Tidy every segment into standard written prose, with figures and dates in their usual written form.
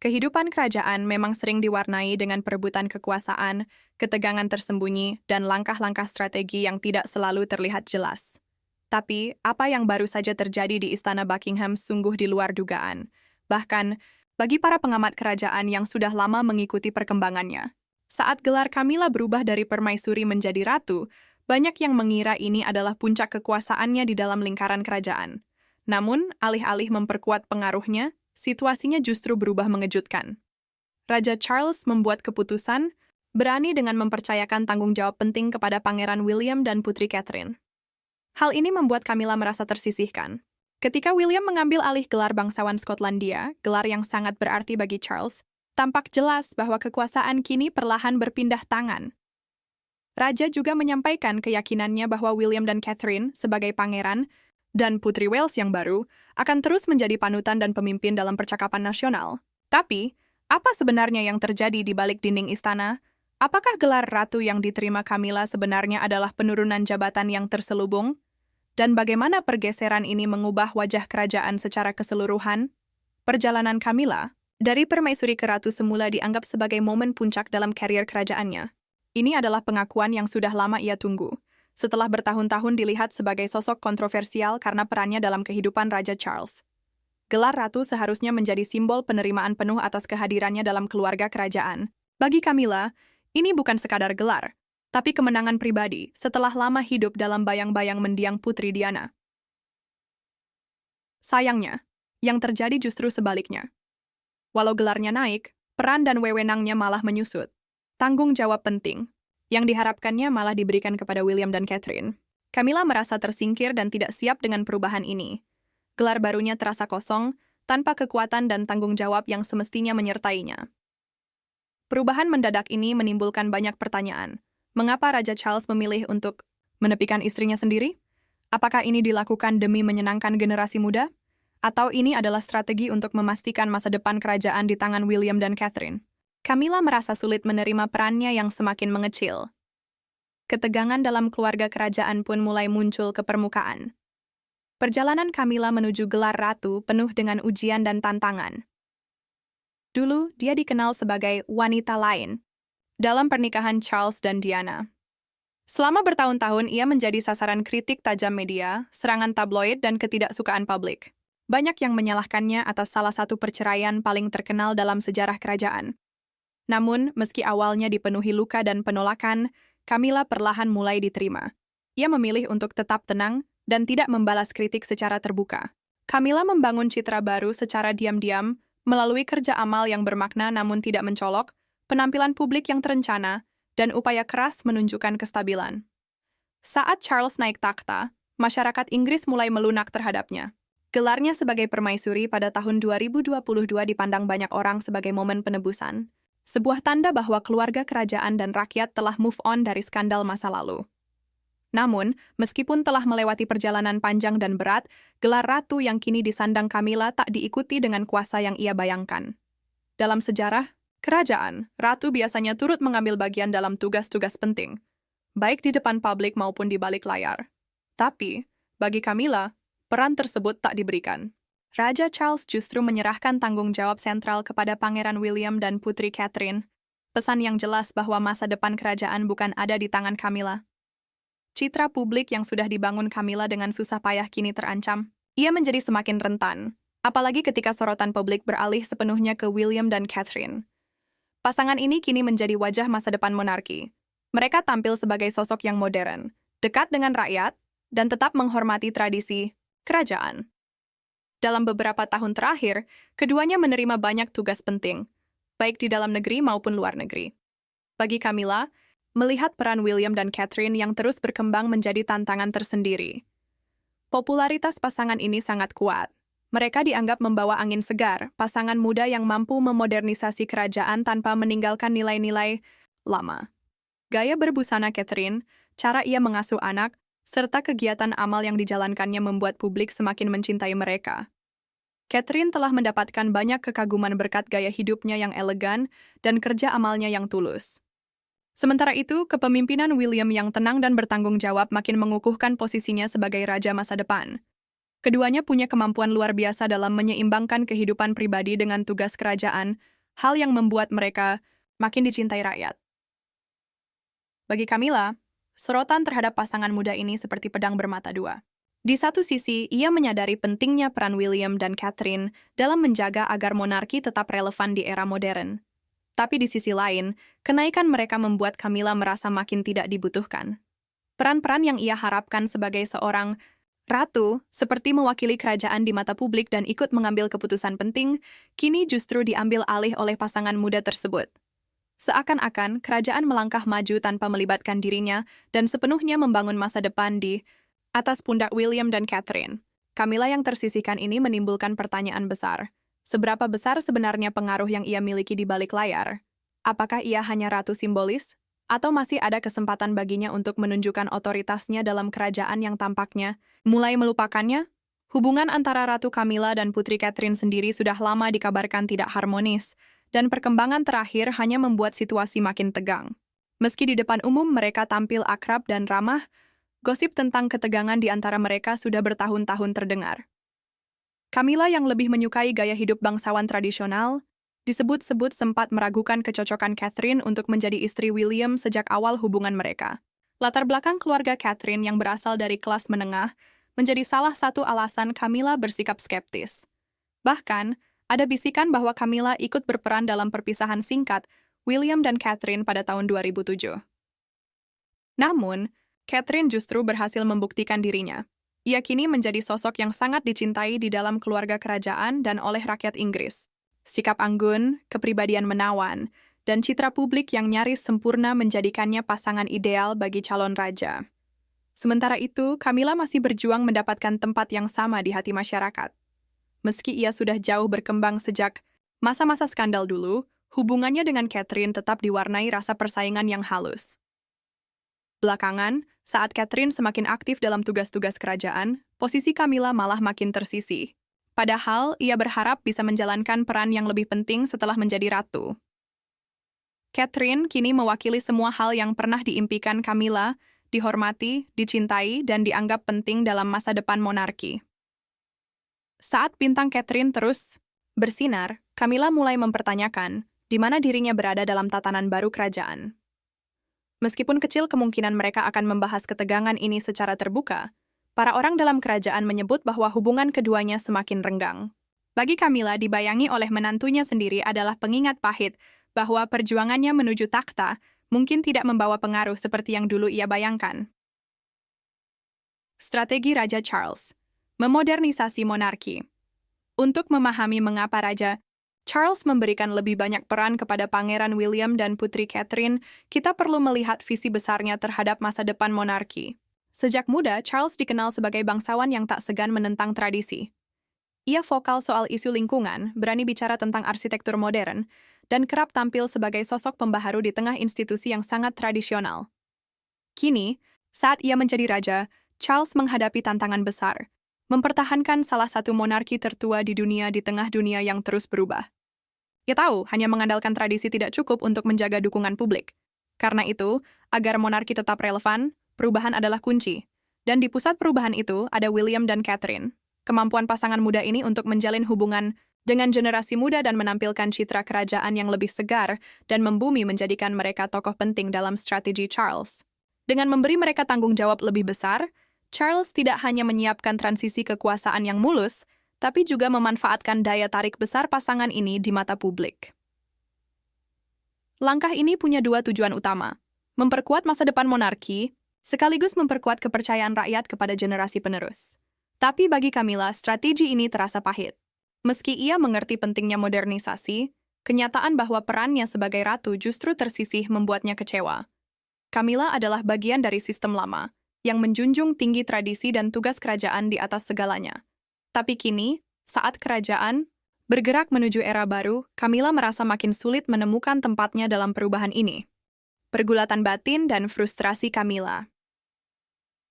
Kehidupan kerajaan memang sering diwarnai dengan perebutan kekuasaan, ketegangan tersembunyi, dan langkah-langkah strategi yang tidak selalu terlihat jelas. Tapi, apa yang baru saja terjadi di Istana Buckingham sungguh di luar dugaan. Bahkan, bagi para pengamat kerajaan yang sudah lama mengikuti perkembangannya. Saat gelar Camilla berubah dari permaisuri menjadi ratu, banyak yang mengira ini adalah puncak kekuasaannya di dalam lingkaran kerajaan. Namun, alih-alih memperkuat pengaruhnya, situasinya justru berubah mengejutkan. Raja Charles membuat keputusan, berani dengan mempercayakan tanggung jawab penting kepada Pangeran William dan Putri Catherine. Hal ini membuat Camilla merasa tersisihkan. Ketika William mengambil alih gelar bangsawan Skotlandia, gelar yang sangat berarti bagi Charles, tampak jelas bahwa kekuasaan kini perlahan berpindah tangan. Raja juga menyampaikan keyakinannya bahwa William dan Catherine sebagai pangeran dan Putri Wales yang baru akan terus menjadi panutan dan pemimpin dalam percakapan nasional. Tapi, apa sebenarnya yang terjadi di balik dinding istana? Apakah gelar ratu yang diterima Camilla sebenarnya adalah penurunan jabatan yang terselubung? Dan bagaimana pergeseran ini mengubah wajah kerajaan secara keseluruhan? Perjalanan Camilla dari permaisuri ke ratu semula dianggap sebagai momen puncak dalam karier kerajaannya. Ini adalah pengakuan yang sudah lama ia tunggu, setelah bertahun-tahun dilihat sebagai sosok kontroversial karena perannya dalam kehidupan Raja Charles. Gelar ratu seharusnya menjadi simbol penerimaan penuh atas kehadirannya dalam keluarga kerajaan. Bagi Camilla, ini bukan sekadar gelar, tapi kemenangan pribadi setelah lama hidup dalam bayang-bayang mendiang Putri Diana. Sayangnya, yang terjadi justru sebaliknya. Walau gelarnya naik, peran dan wewenangnya malah menyusut. Tanggung jawab penting yang diharapkannya malah diberikan kepada William dan Catherine. Camilla merasa tersingkir dan tidak siap dengan perubahan ini. Gelar barunya terasa kosong, tanpa kekuatan dan tanggung jawab yang semestinya menyertainya. Perubahan mendadak ini menimbulkan banyak pertanyaan. Mengapa Raja Charles memilih untuk menepikan istrinya sendiri? Apakah ini dilakukan demi menyenangkan generasi muda? Atau ini adalah strategi untuk memastikan masa depan kerajaan di tangan William dan Catherine? Camilla merasa sulit menerima perannya yang semakin mengecil. Ketegangan dalam keluarga kerajaan pun mulai muncul ke permukaan. Perjalanan Camilla menuju gelar ratu penuh dengan ujian dan tantangan. Dulu, dia dikenal sebagai wanita lain dalam pernikahan Charles dan Diana. Selama bertahun-tahun, ia menjadi sasaran kritik tajam media, serangan tabloid, dan ketidaksukaan publik. Banyak yang menyalahkannya atas salah satu perceraian paling terkenal dalam sejarah kerajaan. Namun, meski awalnya dipenuhi luka dan penolakan, Camilla perlahan mulai diterima. Ia memilih untuk tetap tenang dan tidak membalas kritik secara terbuka. Camilla membangun citra baru secara diam-diam melalui kerja amal yang bermakna namun tidak mencolok, penampilan publik yang terencana, dan upaya keras menunjukkan kestabilan. Saat Charles naik takhta, masyarakat Inggris mulai melunak terhadapnya. Gelarnya sebagai permaisuri pada tahun 2022 dipandang banyak orang sebagai momen penebusan. Sebuah tanda bahwa keluarga kerajaan dan rakyat telah move on dari skandal masa lalu. Namun, meskipun telah melewati perjalanan panjang dan berat, gelar ratu yang kini disandang Camilla tak diikuti dengan kuasa yang ia bayangkan. Dalam sejarah kerajaan, ratu biasanya turut mengambil bagian dalam tugas-tugas penting, baik di depan publik maupun di balik layar. Tapi, bagi Camilla, peran tersebut tak diberikan. Raja Charles justru menyerahkan tanggung jawab sentral kepada Pangeran William dan Putri Catherine, pesan yang jelas bahwa masa depan kerajaan bukan ada di tangan Camilla. Citra publik yang sudah dibangun Camilla dengan susah payah kini terancam. Ia menjadi semakin rentan, apalagi ketika sorotan publik beralih sepenuhnya ke William dan Catherine. Pasangan ini kini menjadi wajah masa depan monarki. Mereka tampil sebagai sosok yang modern, dekat dengan rakyat, dan tetap menghormati tradisi kerajaan. Dalam beberapa tahun terakhir, keduanya menerima banyak tugas penting, baik di dalam negeri maupun luar negeri. Bagi Camilla, melihat peran William dan Catherine yang terus berkembang menjadi tantangan tersendiri. Popularitas pasangan ini sangat kuat. Mereka dianggap membawa angin segar, pasangan muda yang mampu memodernisasi kerajaan tanpa meninggalkan nilai-nilai lama. Gaya berbusana Catherine, cara ia mengasuh anak, serta kegiatan amal yang dijalankannya membuat publik semakin mencintai mereka. Catherine telah mendapatkan banyak kekaguman berkat gaya hidupnya yang elegan dan kerja amalnya yang tulus. Sementara itu, kepemimpinan William yang tenang dan bertanggung jawab makin mengukuhkan posisinya sebagai raja masa depan. Keduanya punya kemampuan luar biasa dalam menyeimbangkan kehidupan pribadi dengan tugas kerajaan, hal yang membuat mereka makin dicintai rakyat. Bagi Camilla, sorotan terhadap pasangan muda ini seperti pedang bermata dua. Di satu sisi, ia menyadari pentingnya peran William dan Catherine dalam menjaga agar monarki tetap relevan di era modern. Tapi di sisi lain, kenaikan mereka membuat Camilla merasa makin tidak dibutuhkan. Peran-peran yang ia harapkan sebagai seorang ratu, seperti mewakili kerajaan di mata publik dan ikut mengambil keputusan penting, kini justru diambil alih oleh pasangan muda tersebut. Seakan-akan kerajaan melangkah maju tanpa melibatkan dirinya dan sepenuhnya membangun masa depan di atas pundak William dan Catherine. Camilla yang tersisihkan ini menimbulkan pertanyaan besar. Seberapa besar sebenarnya pengaruh yang ia miliki di balik layar? Apakah ia hanya ratu simbolis? Atau masih ada kesempatan baginya untuk menunjukkan otoritasnya dalam kerajaan yang tampaknya mulai melupakannya? Hubungan antara Ratu Camilla dan Putri Catherine sendiri sudah lama dikabarkan tidak harmonis, dan perkembangan terakhir hanya membuat situasi makin tegang. Meski di depan umum mereka tampil akrab dan ramah, gosip tentang ketegangan di antara mereka sudah bertahun-tahun terdengar. Camilla yang lebih menyukai gaya hidup bangsawan tradisional, disebut-sebut sempat meragukan kecocokan Catherine untuk menjadi istri William sejak awal hubungan mereka. Latar belakang keluarga Catherine yang berasal dari kelas menengah menjadi salah satu alasan Camilla bersikap skeptis. Bahkan, ada bisikan bahwa Camilla ikut berperan dalam perpisahan singkat William dan Catherine pada tahun 2007. Namun, Catherine justru berhasil membuktikan dirinya. Ia kini menjadi sosok yang sangat dicintai di dalam keluarga kerajaan dan oleh rakyat Inggris. Sikap anggun, kepribadian menawan, dan citra publik yang nyaris sempurna menjadikannya pasangan ideal bagi calon raja. Sementara itu, Camilla masih berjuang mendapatkan tempat yang sama di hati masyarakat. Meski ia sudah jauh berkembang sejak masa-masa skandal dulu, hubungannya dengan Catherine tetap diwarnai rasa persaingan yang halus. Belakangan, saat Catherine semakin aktif dalam tugas-tugas kerajaan, posisi Camilla malah makin tersisih. Padahal, ia berharap bisa menjalankan peran yang lebih penting setelah menjadi ratu. Catherine kini mewakili semua hal yang pernah diimpikan Camilla, dihormati, dicintai, dan dianggap penting dalam masa depan monarki. Saat bintang Catherine terus bersinar, Camilla mulai mempertanyakan di mana dirinya berada dalam tatanan baru kerajaan. Meskipun kecil kemungkinan mereka akan membahas ketegangan ini secara terbuka, para orang dalam kerajaan menyebut bahwa hubungan keduanya semakin renggang. Bagi Camilla, dibayangi oleh menantunya sendiri adalah pengingat pahit bahwa perjuangannya menuju takhta mungkin tidak membawa pengaruh seperti yang dulu ia bayangkan. Strategi Raja Charles. Memodernisasi monarki. Untuk memahami mengapa Raja Charles memberikan lebih banyak peran kepada Pangeran William dan Putri Catherine, kita perlu melihat visi besarnya terhadap masa depan monarki. Sejak muda, Charles dikenal sebagai bangsawan yang tak segan menentang tradisi. Ia vokal soal isu lingkungan, berani bicara tentang arsitektur modern, dan kerap tampil sebagai sosok pembaharu di tengah institusi yang sangat tradisional. Kini, saat ia menjadi raja, Charles menghadapi tantangan besar, mempertahankan salah satu monarki tertua di dunia di tengah dunia yang terus berubah. Ia tahu hanya mengandalkan tradisi tidak cukup untuk menjaga dukungan publik. Karena itu, agar monarki tetap relevan, perubahan adalah kunci. Dan di pusat perubahan itu ada William dan Catherine. Kemampuan pasangan muda ini untuk menjalin hubungan dengan generasi muda dan menampilkan citra kerajaan yang lebih segar dan membumi menjadikan mereka tokoh penting dalam strategi Charles. Dengan memberi mereka tanggung jawab lebih besar, Charles tidak hanya menyiapkan transisi kekuasaan yang mulus, tapi juga memanfaatkan daya tarik besar pasangan ini di mata publik. Langkah ini punya dua tujuan utama: memperkuat masa depan monarki, sekaligus memperkuat kepercayaan rakyat kepada generasi penerus. Tapi bagi Camilla, strategi ini terasa pahit. Meski ia mengerti pentingnya modernisasi, kenyataan bahwa perannya sebagai ratu justru tersisih membuatnya kecewa. Camilla adalah bagian dari sistem lama, yang menjunjung tinggi tradisi dan tugas kerajaan di atas segalanya. Tapi kini, saat kerajaan bergerak menuju era baru, Camilla merasa makin sulit menemukan tempatnya dalam perubahan ini. Pergulatan batin dan frustrasi Camilla.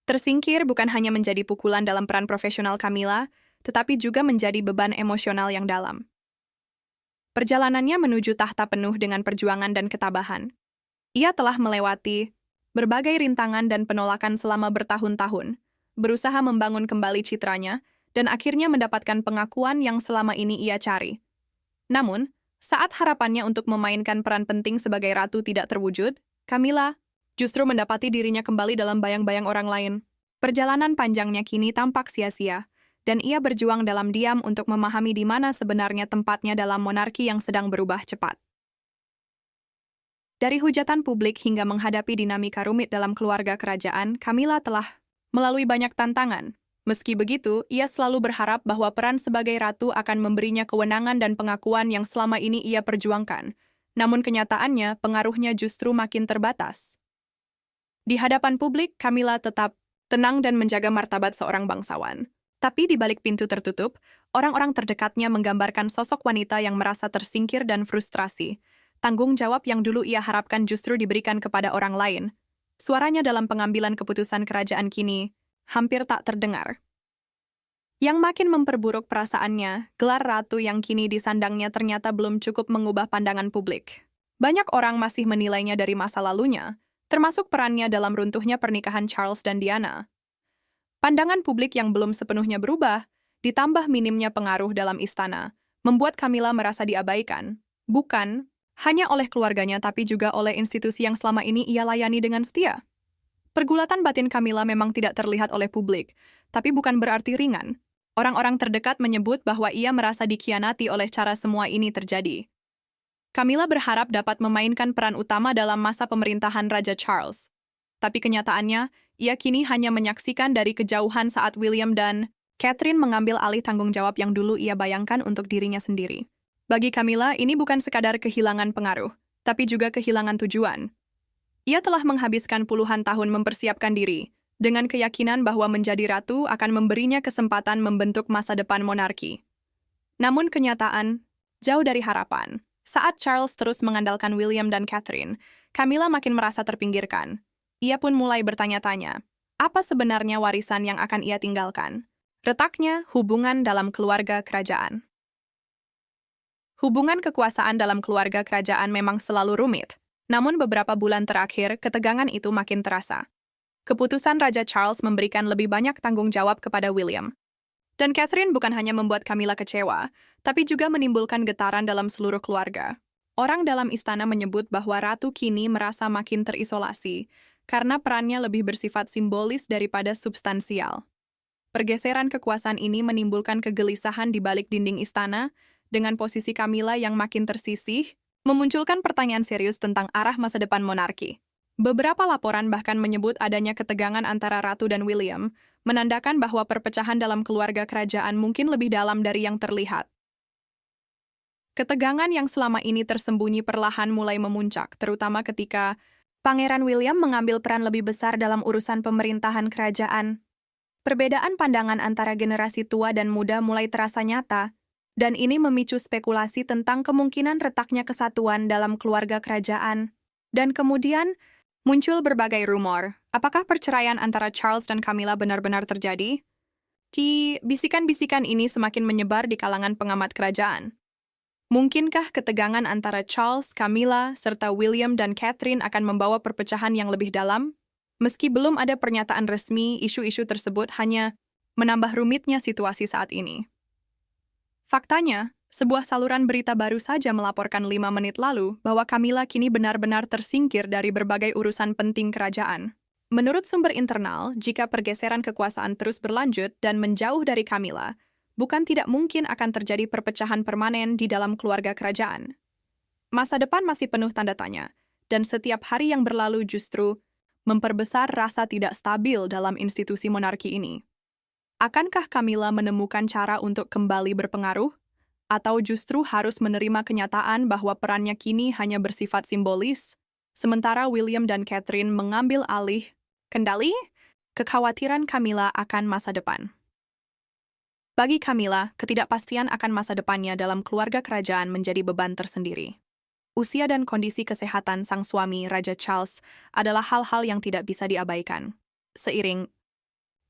Tersingkir bukan hanya menjadi pukulan dalam peran profesional Camilla, tetapi juga menjadi beban emosional yang dalam. Perjalanannya menuju tahta penuh dengan perjuangan dan ketabahan. Ia telah melewati berbagai rintangan dan penolakan selama bertahun-tahun, berusaha membangun kembali citranya, dan akhirnya mendapatkan pengakuan yang selama ini ia cari. Namun, saat harapannya untuk memainkan peran penting sebagai ratu tidak terwujud, Camilla justru mendapati dirinya kembali dalam bayang-bayang orang lain. Perjalanan panjangnya kini tampak sia-sia, dan ia berjuang dalam diam untuk memahami di mana sebenarnya tempatnya dalam monarki yang sedang berubah cepat. Dari hujatan publik hingga menghadapi dinamika rumit dalam keluarga kerajaan, Camilla telah melalui banyak tantangan. Meski begitu, ia selalu berharap bahwa peran sebagai ratu akan memberinya kewenangan dan pengakuan yang selama ini ia perjuangkan. Namun kenyataannya, pengaruhnya justru makin terbatas. Di hadapan publik, Camilla tetap tenang dan menjaga martabat seorang bangsawan. Tapi di balik pintu tertutup, orang-orang terdekatnya menggambarkan sosok wanita yang merasa tersingkir dan frustrasi. Tanggung jawab yang dulu ia harapkan justru diberikan kepada orang lain. Suaranya dalam pengambilan keputusan kerajaan kini hampir tak terdengar. Yang makin memperburuk perasaannya, gelar ratu yang kini disandangnya ternyata belum cukup mengubah pandangan publik. Banyak orang masih menilainya dari masa lalunya, termasuk perannya dalam runtuhnya pernikahan Charles dan Diana. Pandangan publik yang belum sepenuhnya berubah, ditambah minimnya pengaruh dalam istana, membuat Camilla merasa diabaikan. Bukan hanya oleh keluarganya tapi juga oleh institusi yang selama ini ia layani dengan setia. Pergulatan batin Camilla memang tidak terlihat oleh publik, tapi bukan berarti ringan. Orang-orang terdekat menyebut bahwa ia merasa dikhianati oleh cara semua ini terjadi. Camilla berharap dapat memainkan peran utama dalam masa pemerintahan Raja Charles. Tapi kenyataannya, ia kini hanya menyaksikan dari kejauhan saat William dan Catherine mengambil alih tanggung jawab yang dulu ia bayangkan untuk dirinya sendiri. Bagi Camilla, ini bukan sekadar kehilangan pengaruh, tapi juga kehilangan tujuan. Ia telah menghabiskan puluhan tahun mempersiapkan diri, dengan keyakinan bahwa menjadi ratu akan memberinya kesempatan membentuk masa depan monarki. Namun kenyataan, jauh dari harapan. Saat Charles terus mengandalkan William dan Catherine, Camilla makin merasa terpinggirkan. Ia pun mulai bertanya-tanya, apa sebenarnya warisan yang akan ia tinggalkan? Retaknya hubungan dalam keluarga kerajaan. Hubungan kekuasaan dalam keluarga kerajaan memang selalu rumit, namun beberapa bulan terakhir ketegangan itu makin terasa. Keputusan Raja Charles memberikan lebih banyak tanggung jawab kepada William. Dan Catherine bukan hanya membuat Camilla kecewa, tapi juga menimbulkan getaran dalam seluruh keluarga. Orang dalam istana menyebut bahwa ratu kini merasa makin terisolasi, karena perannya lebih bersifat simbolis daripada substansial. Pergeseran kekuasaan ini menimbulkan kegelisahan di balik dinding istana, dengan posisi Camilla yang makin tersisih, memunculkan pertanyaan serius tentang arah masa depan monarki. Beberapa laporan bahkan menyebut adanya ketegangan antara Ratu dan William, menandakan bahwa perpecahan dalam keluarga kerajaan mungkin lebih dalam dari yang terlihat. Ketegangan yang selama ini tersembunyi perlahan mulai memuncak, terutama ketika Pangeran William mengambil peran lebih besar dalam urusan pemerintahan kerajaan. Perbedaan pandangan antara generasi tua dan muda mulai terasa nyata, dan ini memicu spekulasi tentang kemungkinan retaknya kesatuan dalam keluarga kerajaan. Dan kemudian, muncul berbagai rumor. Apakah perceraian antara Charles dan Camilla benar-benar terjadi? Bisikan-bisikan ini semakin menyebar di kalangan pengamat kerajaan. Mungkinkah ketegangan antara Charles, Camilla, serta William dan Catherine akan membawa perpecahan yang lebih dalam? Meski belum ada pernyataan resmi, isu-isu tersebut hanya menambah rumitnya situasi saat ini. Faktanya, sebuah saluran berita baru saja melaporkan 5 menit lalu bahwa Camilla kini benar-benar tersingkir dari berbagai urusan penting kerajaan. Menurut sumber internal, jika pergeseran kekuasaan terus berlanjut dan menjauh dari Camilla, bukan tidak mungkin akan terjadi perpecahan permanen di dalam keluarga kerajaan. Masa depan masih penuh tanda tanya, dan setiap hari yang berlalu justru memperbesar rasa tidak stabil dalam institusi monarki ini. Akankah Camilla menemukan cara untuk kembali berpengaruh? Atau justru harus menerima kenyataan bahwa perannya kini hanya bersifat simbolis, sementara William dan Catherine mengambil alih kendali? Kekhawatiran Camilla akan masa depan. Bagi Camilla, ketidakpastian akan masa depannya dalam keluarga kerajaan menjadi beban tersendiri. Usia dan kondisi kesehatan sang suami, Raja Charles, adalah hal-hal yang tidak bisa diabaikan. Seiring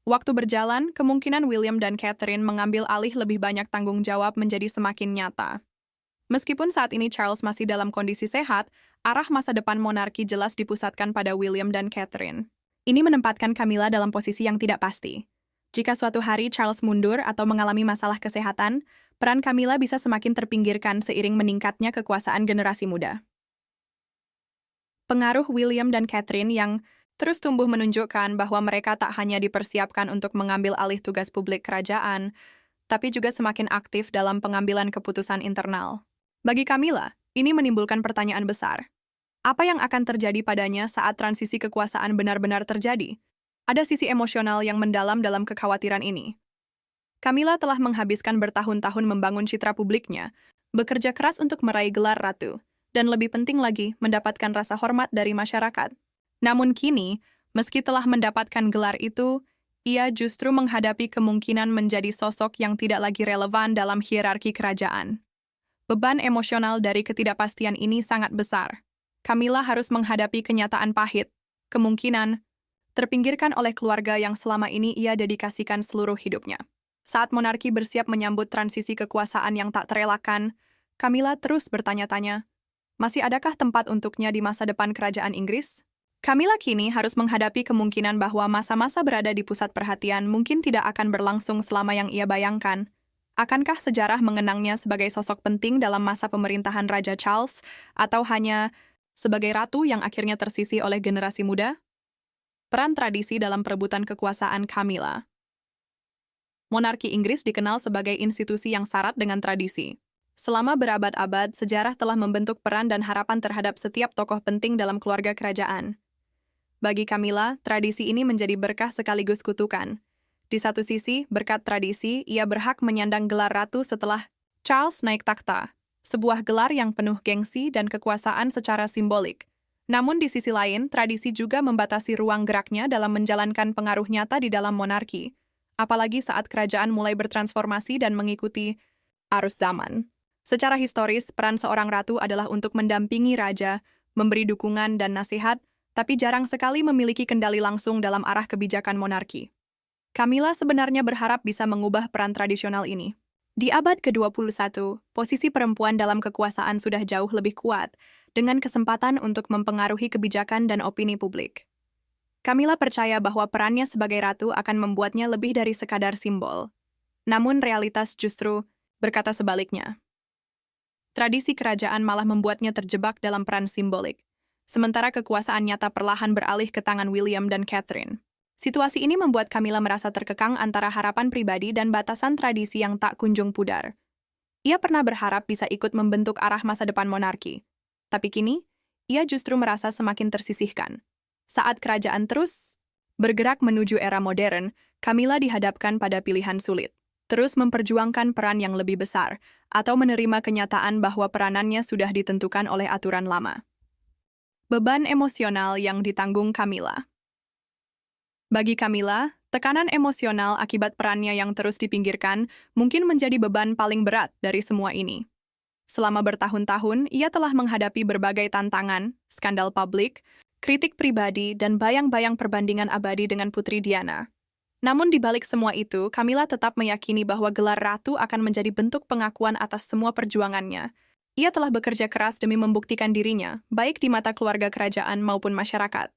waktu berjalan, kemungkinan William dan Catherine mengambil alih lebih banyak tanggung jawab menjadi semakin nyata. Meskipun saat ini Charles masih dalam kondisi sehat, arah masa depan monarki jelas dipusatkan pada William dan Catherine. Ini menempatkan Camilla dalam posisi yang tidak pasti. Jika suatu hari Charles mundur atau mengalami masalah kesehatan, peran Camilla bisa semakin terpinggirkan seiring meningkatnya kekuasaan generasi muda. Pengaruh William dan Catherine yang terus tumbuh menunjukkan bahwa mereka tak hanya dipersiapkan untuk mengambil alih tugas publik kerajaan, tapi juga semakin aktif dalam pengambilan keputusan internal. Bagi Camilla, ini menimbulkan pertanyaan besar. Apa yang akan terjadi padanya saat transisi kekuasaan benar-benar terjadi? Ada sisi emosional yang mendalam dalam kekhawatiran ini. Camilla telah menghabiskan bertahun-tahun membangun citra publiknya, bekerja keras untuk meraih gelar ratu, dan lebih penting lagi, mendapatkan rasa hormat dari masyarakat. Namun kini, meski telah mendapatkan gelar itu, ia justru menghadapi kemungkinan menjadi sosok yang tidak lagi relevan dalam hierarki kerajaan. Beban emosional dari ketidakpastian ini sangat besar. Camilla harus menghadapi kenyataan pahit, kemungkinan terpinggirkan oleh keluarga yang selama ini ia dedikasikan seluruh hidupnya. Saat monarki bersiap menyambut transisi kekuasaan yang tak terelakkan, Camilla terus bertanya-tanya, masih adakah tempat untuknya di masa depan kerajaan Inggris? Camilla kini harus menghadapi kemungkinan bahwa masa-masa berada di pusat perhatian mungkin tidak akan berlangsung selama yang ia bayangkan. Akankah sejarah mengenangnya sebagai sosok penting dalam masa pemerintahan Raja Charles, atau hanya sebagai ratu yang akhirnya tersisih oleh generasi muda? Peran tradisi dalam perebutan kekuasaan Camilla. Monarki Inggris dikenal sebagai institusi yang syarat dengan tradisi. Selama berabad-abad, sejarah telah membentuk peran dan harapan terhadap setiap tokoh penting dalam keluarga kerajaan. Bagi Camilla, tradisi ini menjadi berkah sekaligus kutukan. Di satu sisi, berkat tradisi, ia berhak menyandang gelar ratu setelah Charles naik takhta, sebuah gelar yang penuh gengsi dan kekuasaan secara simbolik. Namun di sisi lain, tradisi juga membatasi ruang geraknya dalam menjalankan pengaruh nyata di dalam monarki, apalagi saat kerajaan mulai bertransformasi dan mengikuti arus zaman. Secara historis, peran seorang ratu adalah untuk mendampingi raja, memberi dukungan dan nasihat, tapi jarang sekali memiliki kendali langsung dalam arah kebijakan monarki. Camilla sebenarnya berharap bisa mengubah peran tradisional ini. Di abad ke-21, posisi perempuan dalam kekuasaan sudah jauh lebih kuat, dengan kesempatan untuk mempengaruhi kebijakan dan opini publik. Camilla percaya bahwa perannya sebagai ratu akan membuatnya lebih dari sekadar simbol. Namun realitas justru berkata sebaliknya. Tradisi kerajaan malah membuatnya terjebak dalam peran simbolik, sementara kekuasaan nyata perlahan beralih ke tangan William dan Catherine. Situasi ini membuat Camilla merasa terkekang antara harapan pribadi dan batasan tradisi yang tak kunjung pudar. Ia pernah berharap bisa ikut membentuk arah masa depan monarki. Tapi kini, ia justru merasa semakin tersisihkan. Saat kerajaan terus bergerak menuju era modern, Camilla dihadapkan pada pilihan sulit. Terus memperjuangkan peran yang lebih besar, atau menerima kenyataan bahwa peranannya sudah ditentukan oleh aturan lama. Beban emosional yang ditanggung Camilla. Bagi Camilla, tekanan emosional akibat perannya yang terus dipinggirkan mungkin menjadi beban paling berat dari semua ini. Selama bertahun-tahun, ia telah menghadapi berbagai tantangan, skandal publik, kritik pribadi, dan bayang-bayang perbandingan abadi dengan Putri Diana. Namun di balik semua itu, Camilla tetap meyakini bahwa gelar ratu akan menjadi bentuk pengakuan atas semua perjuangannya. Ia telah bekerja keras demi membuktikan dirinya, baik di mata keluarga kerajaan maupun masyarakat.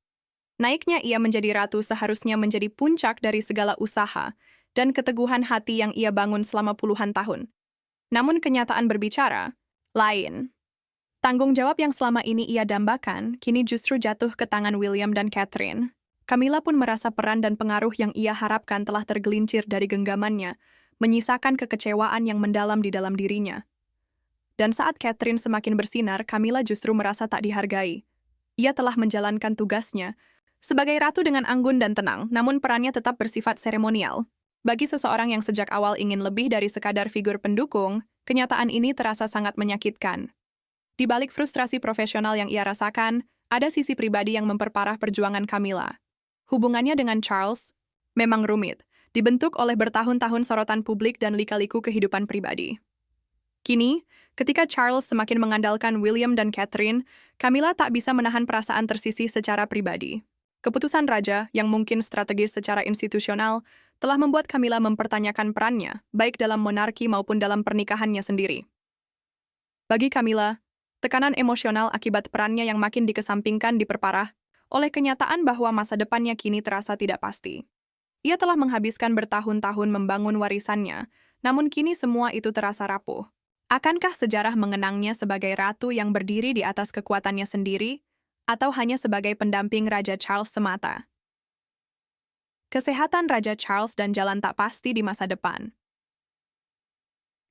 Naiknya ia menjadi ratu seharusnya menjadi puncak dari segala usaha dan keteguhan hati yang ia bangun selama puluhan tahun. Namun kenyataan berbicara lain. Tanggung jawab yang selama ini ia dambakan, kini justru jatuh ke tangan William dan Catherine. Camilla pun merasa peran dan pengaruh yang ia harapkan telah tergelincir dari genggamannya, menyisakan kekecewaan yang mendalam di dalam dirinya. Dan saat Catherine semakin bersinar, Camilla justru merasa tak dihargai. Ia telah menjalankan tugasnya sebagai ratu dengan anggun dan tenang, namun perannya tetap bersifat seremonial. Bagi seseorang yang sejak awal ingin lebih dari sekadar figur pendukung, kenyataan ini terasa sangat menyakitkan. Di balik frustrasi profesional yang ia rasakan, ada sisi pribadi yang memperparah perjuangan Camilla. Hubungannya dengan Charles memang rumit, dibentuk oleh bertahun-tahun sorotan publik dan lika-liku kehidupan pribadi. Kini, ketika Charles semakin mengandalkan William dan Catherine, Camilla tak bisa menahan perasaan tersisih secara pribadi. Keputusan raja, yang mungkin strategis secara institusional, telah membuat Camilla mempertanyakan perannya, baik dalam monarki maupun dalam pernikahannya sendiri. Bagi Camilla, tekanan emosional akibat perannya yang makin dikesampingkan diperparah oleh kenyataan bahwa masa depannya kini terasa tidak pasti. Ia telah menghabiskan bertahun-tahun membangun warisannya, namun kini semua itu terasa rapuh. Akankah sejarah mengenangnya sebagai ratu yang berdiri di atas kekuatannya sendiri, atau hanya sebagai pendamping Raja Charles semata? Kesehatan Raja Charles dan jalan tak pasti di masa depan.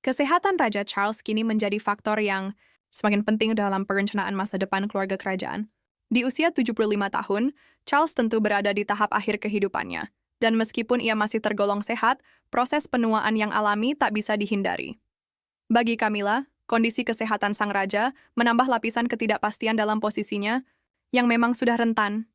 Kesehatan Raja Charles kini menjadi faktor yang semakin penting dalam perencanaan masa depan keluarga kerajaan. Di usia 75 tahun, Charles tentu berada di tahap akhir kehidupannya, dan meskipun ia masih tergolong sehat, proses penuaan yang alami tak bisa dihindari. Bagi Camilla, kondisi kesehatan sang raja menambah lapisan ketidakpastian dalam posisinya yang memang sudah rentan.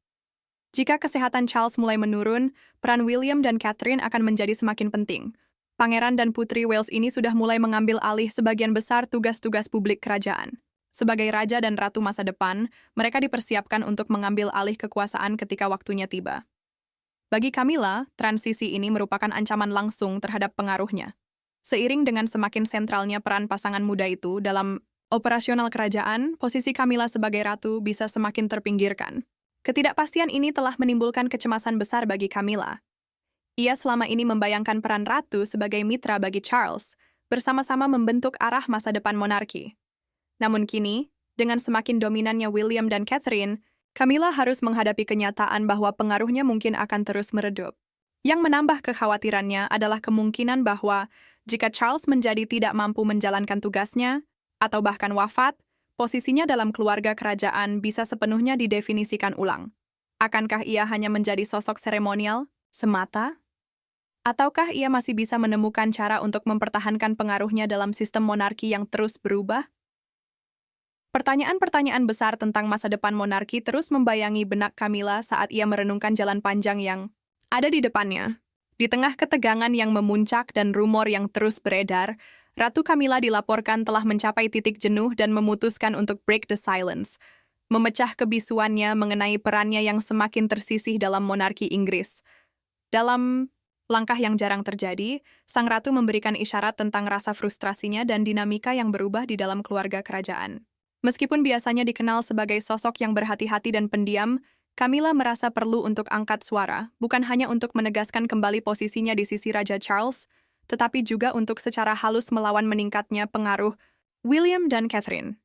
Jika kesehatan Charles mulai menurun, peran William dan Catherine akan menjadi semakin penting. Pangeran dan Putri Wales ini sudah mulai mengambil alih sebagian besar tugas-tugas publik kerajaan. Sebagai raja dan ratu masa depan, mereka dipersiapkan untuk mengambil alih kekuasaan ketika waktunya tiba. Bagi Camilla, transisi ini merupakan ancaman langsung terhadap pengaruhnya. Seiring dengan semakin sentralnya peran pasangan muda itu dalam operasional kerajaan, posisi Camilla sebagai ratu bisa semakin terpinggirkan. Ketidakpastian ini telah menimbulkan kecemasan besar bagi Camilla. Ia selama ini membayangkan peran ratu sebagai mitra bagi Charles, bersama-sama membentuk arah masa depan monarki. Namun kini, dengan semakin dominannya William dan Catherine, Camilla harus menghadapi kenyataan bahwa pengaruhnya mungkin akan terus meredup. Yang menambah kekhawatirannya adalah kemungkinan bahwa jika Charles menjadi tidak mampu menjalankan tugasnya, atau bahkan wafat, posisinya dalam keluarga kerajaan bisa sepenuhnya didefinisikan ulang. Akankah ia hanya menjadi sosok seremonial, semata? Ataukah ia masih bisa menemukan cara untuk mempertahankan pengaruhnya dalam sistem monarki yang terus berubah? Pertanyaan-pertanyaan besar tentang masa depan monarki terus membayangi benak Camilla saat ia merenungkan jalan panjang yang ada di depannya. Di tengah ketegangan yang memuncak dan rumor yang terus beredar, Ratu Camilla dilaporkan telah mencapai titik jenuh dan memutuskan untuk break the silence, memecah kebisuannya mengenai perannya yang semakin tersisih dalam monarki Inggris. Dalam langkah yang jarang terjadi, sang ratu memberikan isyarat tentang rasa frustrasinya dan dinamika yang berubah di dalam keluarga kerajaan. Meskipun biasanya dikenal sebagai sosok yang berhati-hati dan pendiam, Camilla merasa perlu untuk angkat suara, bukan hanya untuk menegaskan kembali posisinya di sisi Raja Charles, tetapi juga untuk secara halus melawan meningkatnya pengaruh William dan Catherine.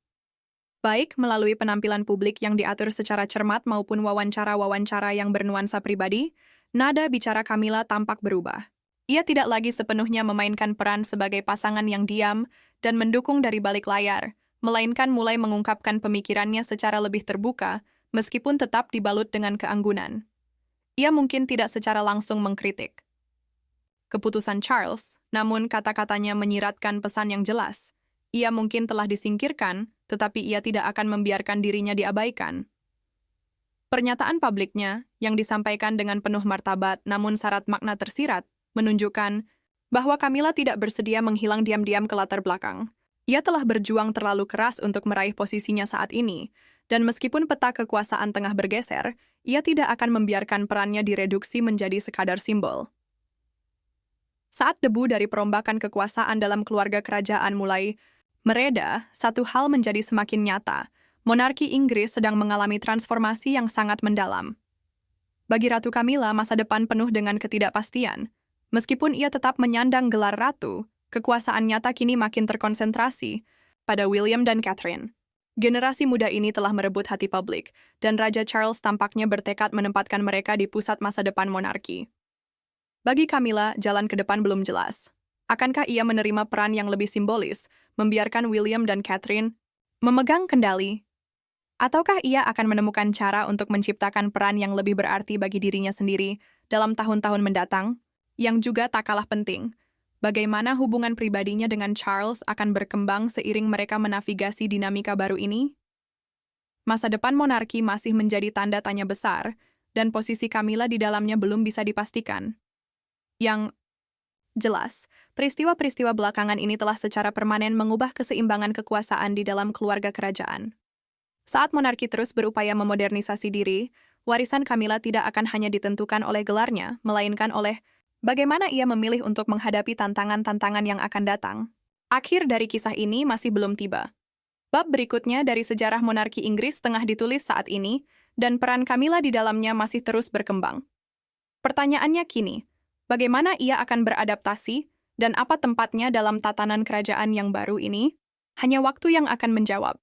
Baik melalui penampilan publik yang diatur secara cermat maupun wawancara-wawancara yang bernuansa pribadi, nada bicara Camilla tampak berubah. Ia tidak lagi sepenuhnya memainkan peran sebagai pasangan yang diam dan mendukung dari balik layar, melainkan mulai mengungkapkan pemikirannya secara lebih terbuka, meskipun tetap dibalut dengan keanggunan. Ia mungkin tidak secara langsung mengkritik keputusan Charles, namun kata-katanya menyiratkan pesan yang jelas. Ia mungkin telah disingkirkan, tetapi ia tidak akan membiarkan dirinya diabaikan. Pernyataan publiknya, yang disampaikan dengan penuh martabat namun syarat makna tersirat, menunjukkan bahwa Camilla tidak bersedia menghilang diam-diam ke latar belakang. Ia telah berjuang terlalu keras untuk meraih posisinya saat ini, dan meskipun peta kekuasaan tengah bergeser, ia tidak akan membiarkan perannya direduksi menjadi sekadar simbol. Saat debu dari perombakan kekuasaan dalam keluarga kerajaan mulai mereda, satu hal menjadi semakin nyata. Monarki Inggris sedang mengalami transformasi yang sangat mendalam. Bagi Ratu Camilla, masa depan penuh dengan ketidakpastian. Meskipun ia tetap menyandang gelar ratu, kekuasaan nyata kini makin terkonsentrasi pada William dan Catherine. Generasi muda ini telah merebut hati publik, dan Raja Charles tampaknya bertekad menempatkan mereka di pusat masa depan monarki. Bagi Camilla, jalan ke depan belum jelas. Akankah ia menerima peran yang lebih simbolis, membiarkan William dan Catherine memegang kendali? Ataukah ia akan menemukan cara untuk menciptakan peran yang lebih berarti bagi dirinya sendiri dalam tahun-tahun mendatang? Yang juga tak kalah penting, bagaimana hubungan pribadinya dengan Charles akan berkembang seiring mereka menavigasi dinamika baru ini? Masa depan monarki masih menjadi tanda tanya besar, dan posisi Camilla di dalamnya belum bisa dipastikan. Yang jelas, peristiwa-peristiwa belakangan ini telah secara permanen mengubah keseimbangan kekuasaan di dalam keluarga kerajaan. Saat monarki terus berupaya memodernisasi diri, warisan Camilla tidak akan hanya ditentukan oleh gelarnya, melainkan oleh bagaimana ia memilih untuk menghadapi tantangan-tantangan yang akan datang. Akhir dari kisah ini masih belum tiba. Bab berikutnya dari sejarah monarki Inggris tengah ditulis saat ini, dan peran Camilla di dalamnya masih terus berkembang. Pertanyaannya kini, Bagaimana ia akan beradaptasi dan apa tempatnya dalam tatanan kerajaan yang baru ini? Hanya waktu yang akan menjawab.